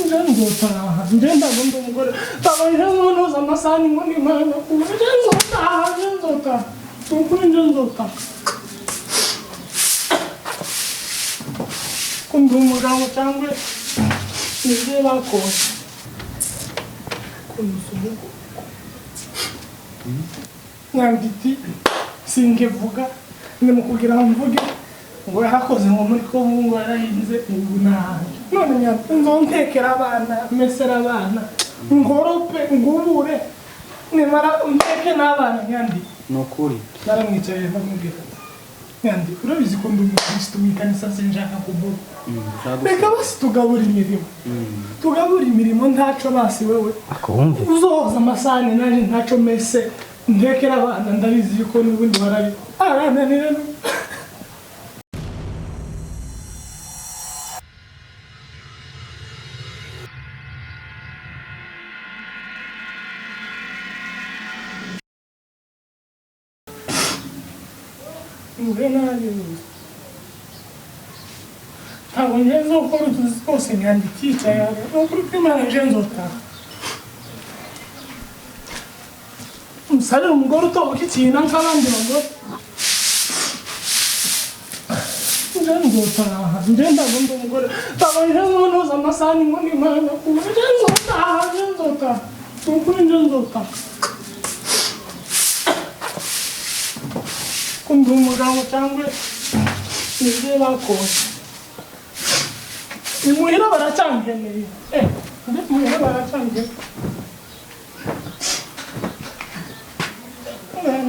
nzotaha ngenda ngondo umugore tabaje noza amasani ngo ni mana kuba nzotaha ukuri nzotaha kumva umugabo cyangwa nibyo bakoze kumusumugo mwanditi singevuga ndimo kugira mvuge ngo yarakoze ngo muri ko mungu yarahinze ubunanje none nzontekera abana mesera abana ngorope ngubure nimara unteke n'abana nyandi nokuri naramwicaye ndamubwira nyandi urabizi ko ndi umukristo mwikanisa sinjaka kuvuga reka basi tugabura imirimo ntaco basi wewe akumve uzoza amasani naje ntaco mese ntekera abana ndabizi yuko n'ubundi barabi arananira ntabwo ngenzo gukora utuzi twose nyandikica yawe nukuri ko imana ngenzo taha umusarire umugore utoboka ikintu nk'abandi bagore ngenzo taha ngenda ngondo umugore tabaje noza amasani ngo ni mana kuba ngenzo taha nukuri ngenzo taha kumva umugabo cyangwa nibyo bakoze imuhira baracyangeneye imuhira baracyangeneye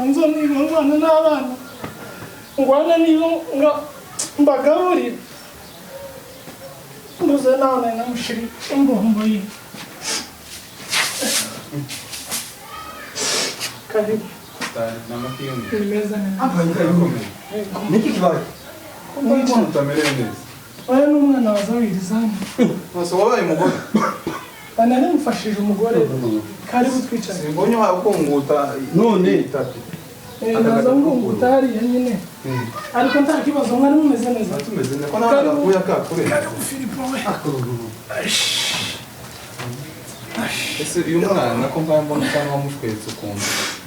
nzoniga ngwana n'abana ngwana niba mbagaburire nduze nawe namushiri imbombo ye karibu nimeza niki kibaye Mbona utamerewe neza? Oya n'umwana wazawirizana Nose wabaye umugore? Banane mfashije umugore karibu twicara Simbonye wakunguta none itatu naza ngunguta hariya nyine ariko nta kibazo mwari mumeze neza tumeze neza ko nawe akuya kakure karibu Filipo we ese uyu mwana ko mbaye mbona cyangwa wamushwetse ukuntu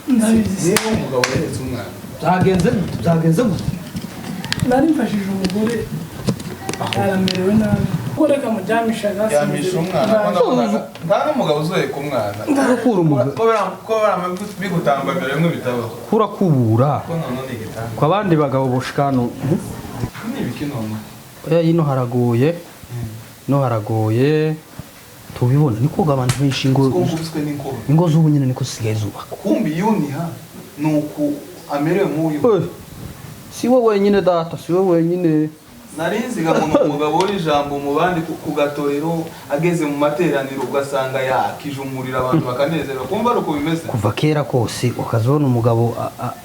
ndabizi niba umugabo yahetse umwana byagenze gute nari mfashije umugore aramerewe nabi kureka mujyamisha gasi yamisha umwana ko ndabonaga nta n'umugabo uzoye ku mwana ndakura umugabo ko bigutambamira bimwe bitabaho kurakubura ko none ni igitanda kwa bandi bagabo boshikano ni ibiki none ino haragoye tubibona niko abantu benshi ingo z'ubu nyine niko sigaye zubaka kumbi yuniha nuko amerewe muyu si wowe wenyine data si wowe wenyine narinziga ngo umugabo w'ijambo mu bandi ku gatorero ageze mu materaniro ugasanga yakijumurira abantu bakanezerwa kumva uko bimeze kuva kera kose ukazona umugabo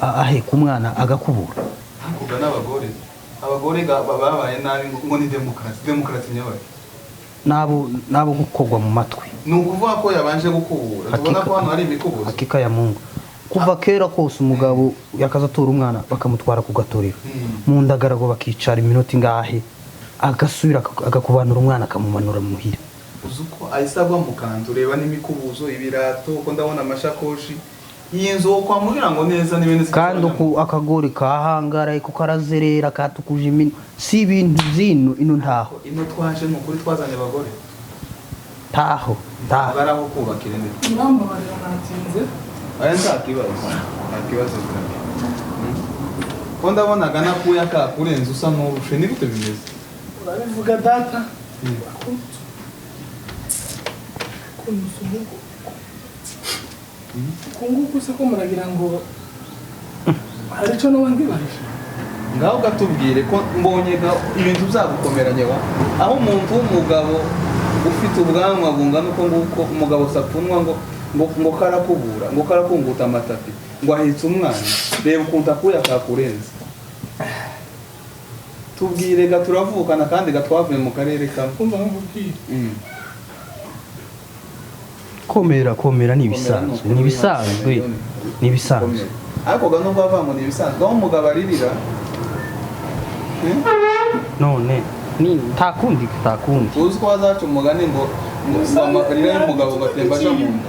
aheka umwana agakubura hakuga n'abagore babaye nabi ngo ni demokarasi nyabaye nabo gukogwa mu matwi ni ukuvuga ko yabanje gukubura tubona ko hano hari imikubuzo hakika ya Mungu kuva kera kose umugabo yakazatura umwana bakamutwara ku gatorero mu ndagarago bakicara iminota ingahe agasubira agakubanura umwana akamumanura muhira uzuko ayisabwa mu kantu reba n'imikubuzo ibirato ko ndabona amashakoshi yinzo kwa mugira ngo neza n'ibindi kandi akagori kahangara ko karazerera katukuje imino si ibintu zino ino ntaho ino twaje n'ukuri twazanye abagore taho baraho kubakira neza mama bari banatinze aya ntakibazo kandi ko ndabonaga nakuya kakurenza usa n'urushe ni bite bimeze urabivuga data kumusumugo kunguko se ko muragira ngo hari cyo no ngibarisha ngaho gatubwire ko mbonye ibintu byagukomeranye wa aho umuntu w'umugabo ufite ubwanwa bungana uko nguko umugabo sapunwa ngo karakubura ngo karakunguta amatapi ngo ahitse umwana reba ukuntu akuya kakurenza tubwire turavukana kandi gatwavuye mu karere kamwe kumva nkubwire komera ni bisanzwe ariko ga nubwo bavamo ni bisanzwe aho umugabo aririra none ni takundi uzi ko bazaca umugani ngo amarira y'umugabo ugatemba aja mu nda.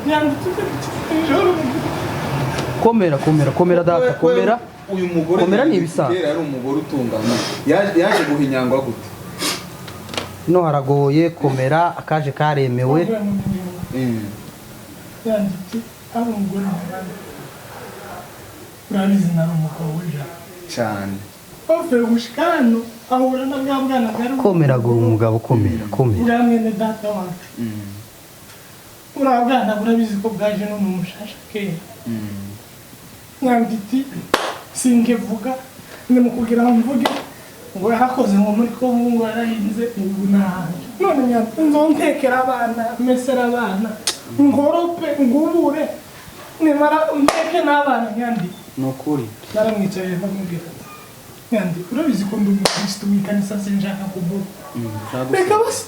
komera data komera Uyu mugore komera ni ibisanzwe. yari umugore utungana yaje guhinyangwa gute? no haragoye komera akaje karemewe yanditse ari umugore urabizi nari umugabo w'ijana cyane bavuye gushika hano ahura na bwa bwana bwari komera gura umugabo komera uriya mwene data wacu uriya bwana burabizi ko bwaje no mu mushasha kera mwanditse singevuga ni mu kugira ngo mvuge ngo yarakoze ngo muri ko ngo yarahinze ubu nahanje none nyanditse nzontekera abana mesera abana ngorope ngubure nimara nteke n'abana nyanditse nukuri naramwicaye ndamubwira nyandi urabizi ko ndi umukristo w'ikanisa sinshaka kuvuga reka basi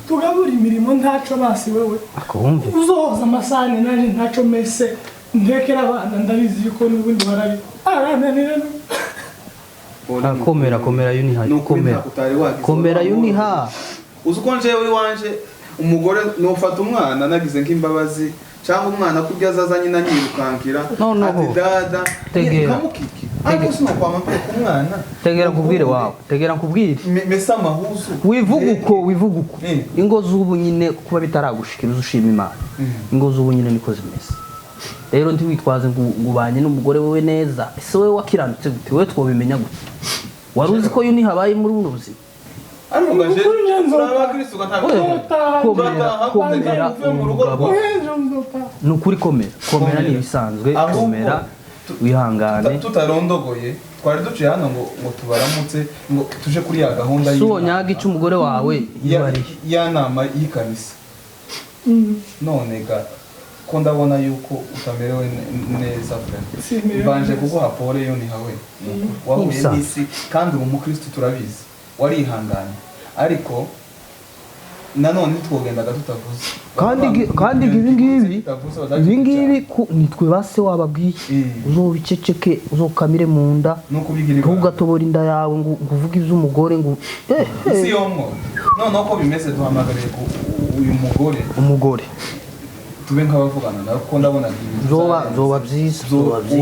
tugabura imirimo ntaco basi wewe akumve uzoza amasahani nanje ntaco mese ntekera abana ndabizi yuko n'ubundi barabi arananira komera yuniha komera yuniha uzi uko njewe iwanje umugore nofata umwana nagize nk'imbabazi cyangwa umwana kurya azazanye na nyirukankira ati dada nkamukiki ariko sinokwama mpe ku mwana tegera nkubwire wawe tegera nkubwire mesa amahuzu wivuga uko ingo z'ubu nyine kuba bitaragushikira ushima Imana ingo z'ubu nyine niko zimeze rero ntiwitwaze ngo ubanye n'umugore wewe neza ese wewe wakiranutse gute wewe twobimenya gute wari uzi ko yuni habaye muri buno buzima nukuri komera ni ibisanzwe komera wihangane tutarondogoye twari duciye hano ngo tubaramutse ngo tuje kuri ya gahunda so nyaga ico umugore wawe ya nama y'ikanisa none ga ko ndabona yuko utamerewe neza mbanje kuguha pole yo ni hawe wahuye n'isi kandi uri umukristo turabizi warihanganye ariko nanone twogendaga tutavuze kandi ibingibi nitwe base wababwiye uzobiceceke uzokamire mu nda ntugatobora inda yawe ngo uvuge iby'umugore ngo isi yomwo none uko bimeze duhamagariye uyu umugore tube nk'abavugana nawe kuko ndabona zoba byiza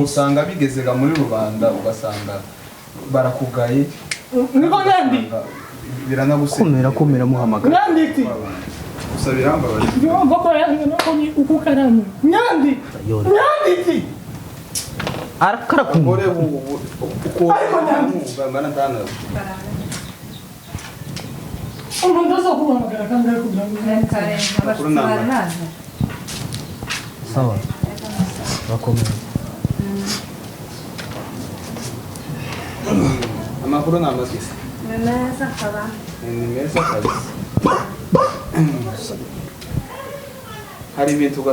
usanga bigezega muri rubanda ugasanga barakugaye niko nandi biranagusenya komera muhamagara nyanditi gusa birambabaje yumva ko yange no uko karamu nyanditi arakarakumva gore uko bangana ndana umuntu azokuhamagara kandi ari kugira ngo sawa bakomeye amakuru ni amatisi ni meza kaba ni meza kabisa hari ibintu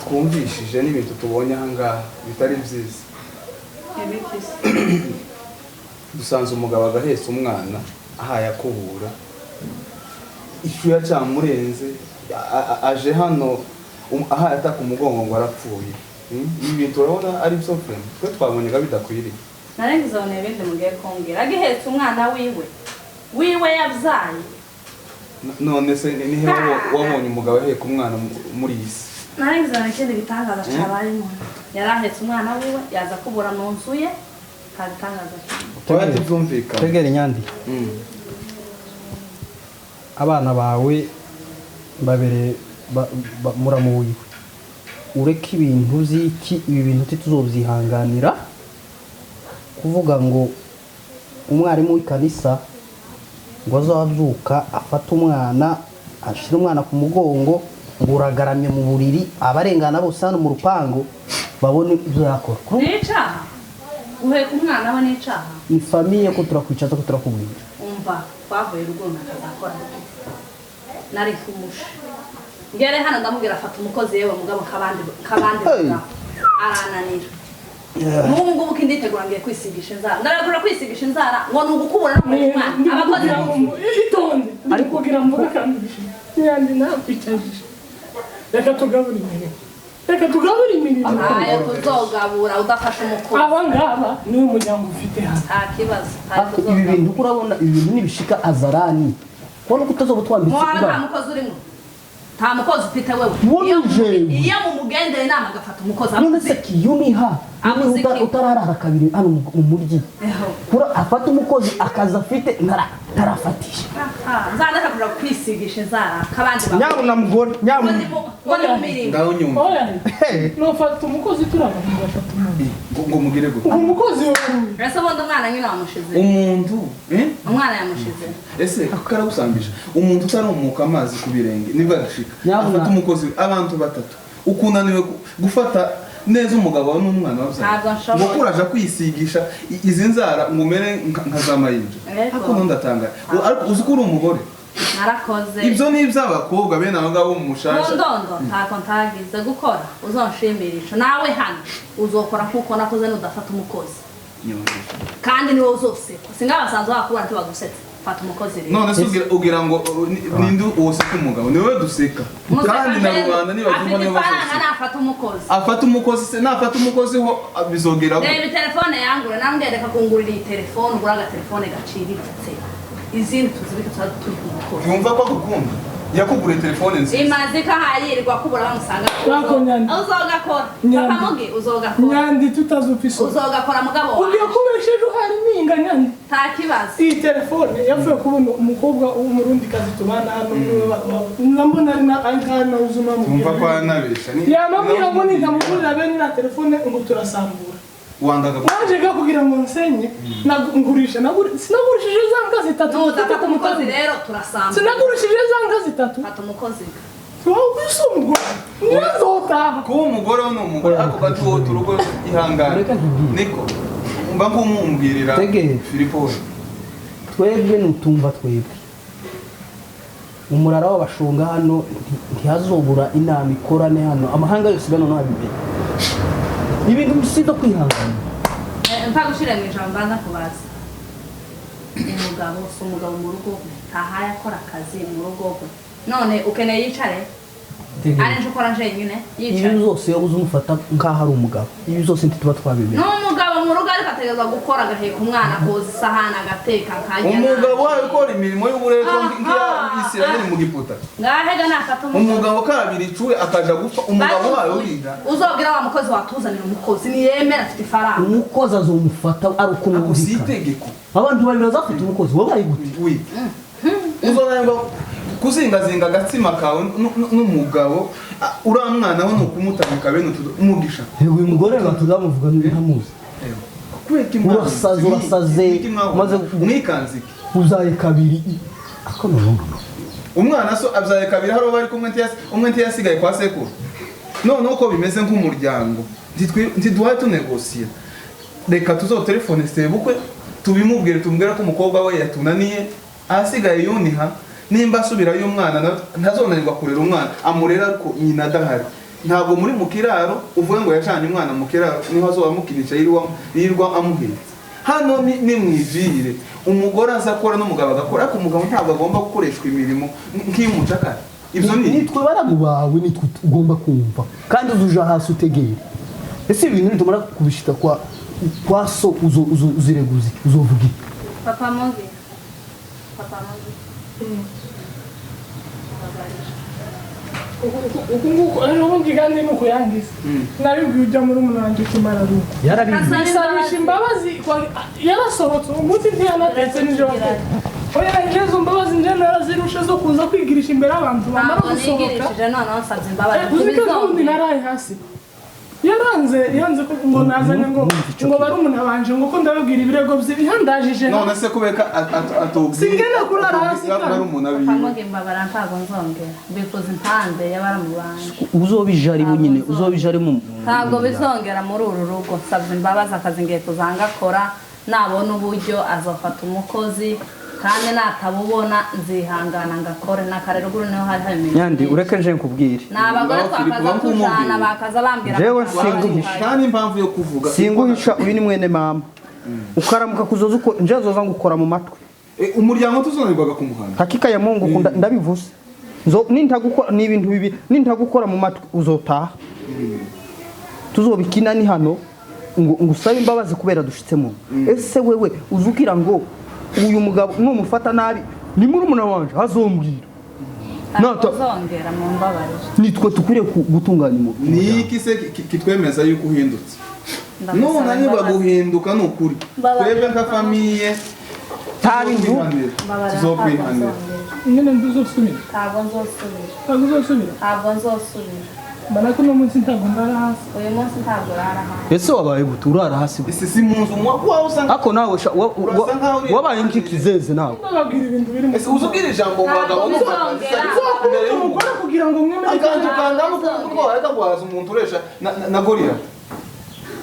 twumvishije n'ibintu tubonye ahangaha bitari byiza dusanze umugabo agahetse umwana ahaye akubura icyuya cyamurenze aje hano ahaye ataka umugongo ngo arapfuye ibi bintu urabona ari byo frame twe twabonye ga bidakwiriye narengize abone ibindi mugiye kumbwira agihetse umwana wiwe yabyaye none se ni he wabonye umugabo aheka umwana muri iyi si narengize abone ikindi gitangaza cyabayemo yari ahetse umwana wiwe yaza kubura mu nzu ye kabitangaza cyane tubyumvikana tegera inyandi abana bawe babere muramuye ureke ibintu ziki ibi bintu tuzobyihanganira kuvuga ngo umwarimu w'ikanisa ngo azazuka afata umwana ashira umwana ku mugongo ngo uragaramye mu buriri abarengana bose hano mu rupango babone ibyo yakora n'icaha uheka umwana we n'icaha ni famiye ko turakwicaza ko turakubwira umva twavuye ruguru nakazakora nari kumusha ngere hano ndamubwira afata umukozi yewe mugabo kabandi arananira n'ubu ngubu kinditegura ngiye kwisigisha inzara ndaragura kwisigisha inzara ngo ni ugukubura no muri mwana abakozi itonde ari kugira mvuga kandi nyandi nakwicaje reka tugabura imirimo ayo tuzogabura udafashe umukozi aba ngaba niwe muryango ufite hano nta kibazo ibi bintu urabona ibi bintu nibishika azarani Wano kutazoba twambitse muwawe nta mukozi urimo nta mukozi ufite wewe iyo mumugendere inama agafata umukozi none se kiyuniha utararara kabiri hano mu muryi kura afata umukozi akaza afite ntarafatisha nzandaka kuja kwisigisha inzara kabandi ba nyabu na mugore nyabu ngaho nyumva no fata umukozi turaba ngafata umuntu ngo mugire gute umukozi ese bondo umwana nyine wamushize umuntu umwana yamushize ese karagusambisha umuntu utarumuka amazi ku birenge nibwo agashika afata umukozi abantu batatu ukunaniwe gufata neza umugabo wawe n'umwana wabyaye ngo kuraje kwisigisha izi nzara ngo umere nka za mayinja ariko ndatanga ariko uzi ko uri umugore narakoze ibyo ni iby'abakobwa bene abo ngabo mu mushasha ndondo ntako ntagize gukora uzonshimisha nawe hano uzokora kuko nakoze nudafata umukozi kandi niwe uzosekwa singabasanzwe bakubona ntibagusetse fata umukozi rero none se ugira ngo ninde uwoseka umugabo niwe duseka kandi na rubanda nibavuga niwe baseka nafata umukozi afata umukozi se nafata umukozi ho bizogera reba telefone yangure nambwere kungurira iyi telefone ugura agatelefone gaciriritse izindi tuzibika turi ku mukozi yumva ko agukunda yakugure telefone nziza imazika hayirirwa kubura bamusanga uzogakora papa uzogakora nyandi tutazufise uzogakora mugabo ugiye kubesheje uhari ninga nyandi nta kibazo iyi telefone yavuye kubona umukobwa w'umurundi kazi tubana hano nambona ari na ankana uzuma mu umva ko anabesha ni yamabwira ngo nintamugurira bene na telefone ngo turasambura wangaga wajega kugira ngo nsenye ngurisha sinagurishije za ngazi zitatu nutafata umukozi rero turasambura sinagurishije za ngazi zitatu fata umukozi wabwise umugore nzotaha kuba umugore ni umugore ariko gatuwo turugo ihangane niko mba nkumumbwirira Filipo twebwe nutumva twebwe umurara w'abashonga hano ntihazobura inama ikorane hano amahanga yose gano nabibere ibintu bisido kwihangana ntagushira mu ijambo mbanza kubaza umugabo mu rugo taha yakora akazi mu rugo none ukeneye yicare ari nje ukora nje nyine yicare ibi zose yo uzumufata nkaho ari umugabo ibi zose ntituba twabibera n'umugabo mu rugo ariko ategeza gukora agaheka umwana koza isahani agateka akajya umugabo wawe ukora imirimo y'uburetwa nk'iya Isirayeli mu Giputa ngahega nafata umugabo kabiri icuwe akaja gupfa umugabo wawe uriga uzobwira wa mukozi watuzanira umukozi niyemera afite ifaranga umukozi azomufata ari uko akusitegeko abantu babiri bazafata umukozi wabaye gute uzonanga kuzingazinga agatsima kawe n'umugabo uriya mwana we nukumutamika bene umugisha uyu mugore batuzamuvuga ntamuzi urasaze maze mwikanzike uzaye kabiri umwana so abyaye kabiri hari bari kumwe umwe ntiyasigaye kwa sekuru none uko bimeze nk'umuryango ntiduhaye tunegosiya reka tuzotelefone sebukwe tubimubwire tumubwira ko umukobwa we yatunaniye ahasigaye yuniha nimba asubirayo umwana ntazonanirwa kurera umwana amurera ariko nyina adahari ntabwo muri mu kiraro uvuge ngo yacanye umwana mu kiraro niho azobamukinisha yirirwa amuhetse hano ni mwijire umugore azakora n'umugabo agakora ariko umugabo ntabwo agomba gukoreshwa imirimo nk'iy'umucakara ibyo nitwe baramu bawe nitwe ugomba kumva kandi uzuja hasi utegere ese ibintu nitumara kubishita kwa so uzireguza uzovuga iki papa mongi ukunguko ubundi kandi nuko yangize nabibwiye ujya muri umunange kimara ruko yarabisabisha imbabazi yarasohotse umunsi ntiyanatetse nijoro oya njezo mbabazi nje narazirusha zo kuza kwigirisha imbere abantu bamara gusohoka ubundi naraye hasi yanze ngo nazanye ngo bari umuntu abanje ngo ko ndababwira ibirego bye bihandajije none se kubeka atubwira singenda kurara hasi bari umuntu abiye pamoge mbabara ntago nzongera bifuza impande y'abaramubanje uzobijari bunyine uzobijari mu ntago bizongera muri uru rugo nsabye imbabazi akazi ngiye kuzangakora nabona uburyo azofata umukozi kandi natabubona nzihangana ngakore nakare ruguru niho hari habimenye Nyandi ureke nje nkubwire nabagore twakaza tujana bakaza bambira jewe singuhisha kandi impamvu yo kuvuga singuhisha uyu ni mwene mama ukaramuka kuzoza uko nje azoza ngukora mu matwi umuryango tuzonirwaga ku muhanda hakika ya Mungu ndabivuze nintagukora ni ibintu bibi nintagukora mu matwi uzotaha tuzobikina ni hano ngusabe imbabazi kubera dushitsemo ese wewe uzukira ngo uyu mugabo numufata nabi ni murumuna wanje azombwira ntabwo uzongera mu mbabarire nitwe tukwiriye gutunganya umubiri ni iki se kitwemeza yuko uhindutse none niba guhinduka ni ukuri twebwe nka famiye tarindu tuzokwihanira nyine nduzosubira ntabwo nzosubira ntabwo uzosubira ntabwo nzosubira mbona ko uno munsi ntabwo ndara hasi uyu munsi ntabwo urara hasi ese wabaye gute urara hasi gute ese si mu nzu wawe usanga ako nawe wabaye nk'ikizeze nawe ndababwira ibintu biri mu ese uzubwira ijambo mu bagabo umugore kugira ngo mwemere akantu kangana uko ariko guhaza umuntu uresha na gorira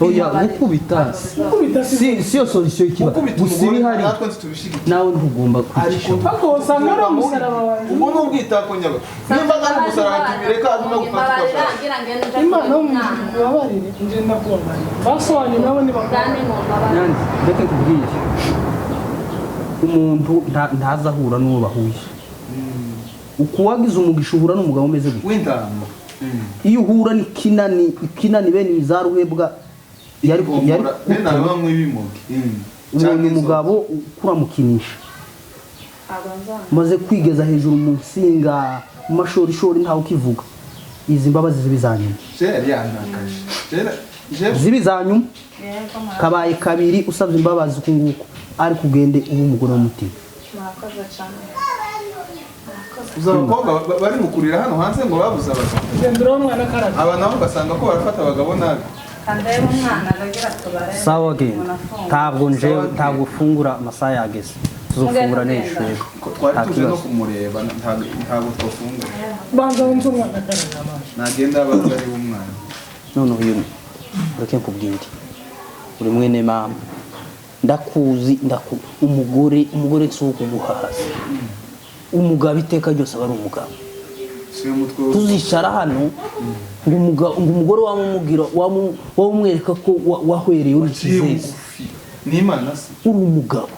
oya gukubita gukubita si yo solution y'ikibazo gukubita gusa umugore ibihari natwe ntitubishigikira nawe ntugomba kwicisha ariko usanga ari umusaraba wanjye ubwo ni ubwitako nyaga nimba kandi umusaraba tubireka no gufata ugashaka imana wo mu ijuru ubabarire nje ndakubabarira basobanyu nabo kandi mu mbabarire nyange reka nkubwire umuntu ntaza ahura n'uwo bahuye uko wagize umugisha uhura n'umugabo umeze gutya w'intama iyo uhura n'ikinani bene ibizaruhebwa yari bene bamwe bimuge ubonye umugabo ukuramukinisha maze kwigeza hejuru mu nsinga mu mashorishori ntawe ukivuga izi mbabazi zibizanyuma yari yantakaje zibizanyuma kabaye kabiri usabye imbabazi uku nguku ariko ugende uba umugore w'umutima murakoze cyane uza abakobwa bari mu kurira hano hanze ngo babuze abagabo gendera umwana karate aba nabo ugasanga ko barafata abagabo nabi kandebe umwana aragira tubare sawa genda ntabwo ufungura amasaha yageze tuzofungura n'ejo twari tuje no kumureba ntabwo twafungura banza wumve umwana karate amaso nagenda abaza ari umwana noneho uyu ureke nkubwire uri mwene mama ndakuzi umugore si uwo kuguhaza umugabo iteka ryose aba ari umugabo tuzicara hano ngo umugore wamumubwira wamumwereka ko wahwereye uri ikizezi n'imana se uri umugabo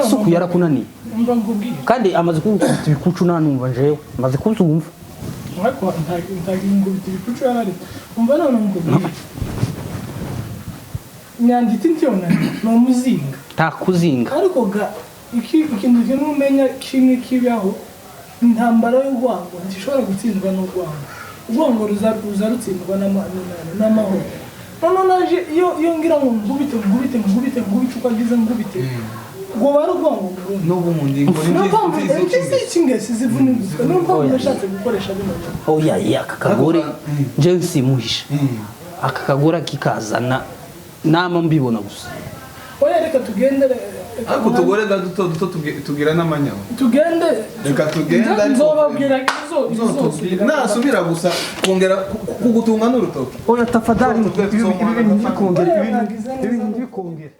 si uku yarakunaniye umva ngubwire kandi amaze kubukubita ibikucu ntanumva jewe amaze kubyumva ariko ntagingubita ibikucu yarari umva none ngubwire nyanditi ntiyonani ni umuzinga ntakuzinga ariko ga ikintu kimwe umenya kimwe kibaho intambara y'urwango ntishobora gutsindwa n'urwango urwango ruza rutsindwa n'amahoro noneho naje iyo ngira ngo ngubite uko agize ngubite ngo bari urwango mu rundi n'ubu mu ndingo n'ingesi zivuniguzwa n'urwango yashatse gukoresha bino oya aka kagore njyewe nsimuhisha aka kagore kikazana nama mbibona gusa oya reka tugendere ariko utugore duto tugira n'amanyama tugende reka tugende nzobabwira nasubira gusa kongera kugutunga n'urutoki oya tafadhali ibintu ibintu bikongera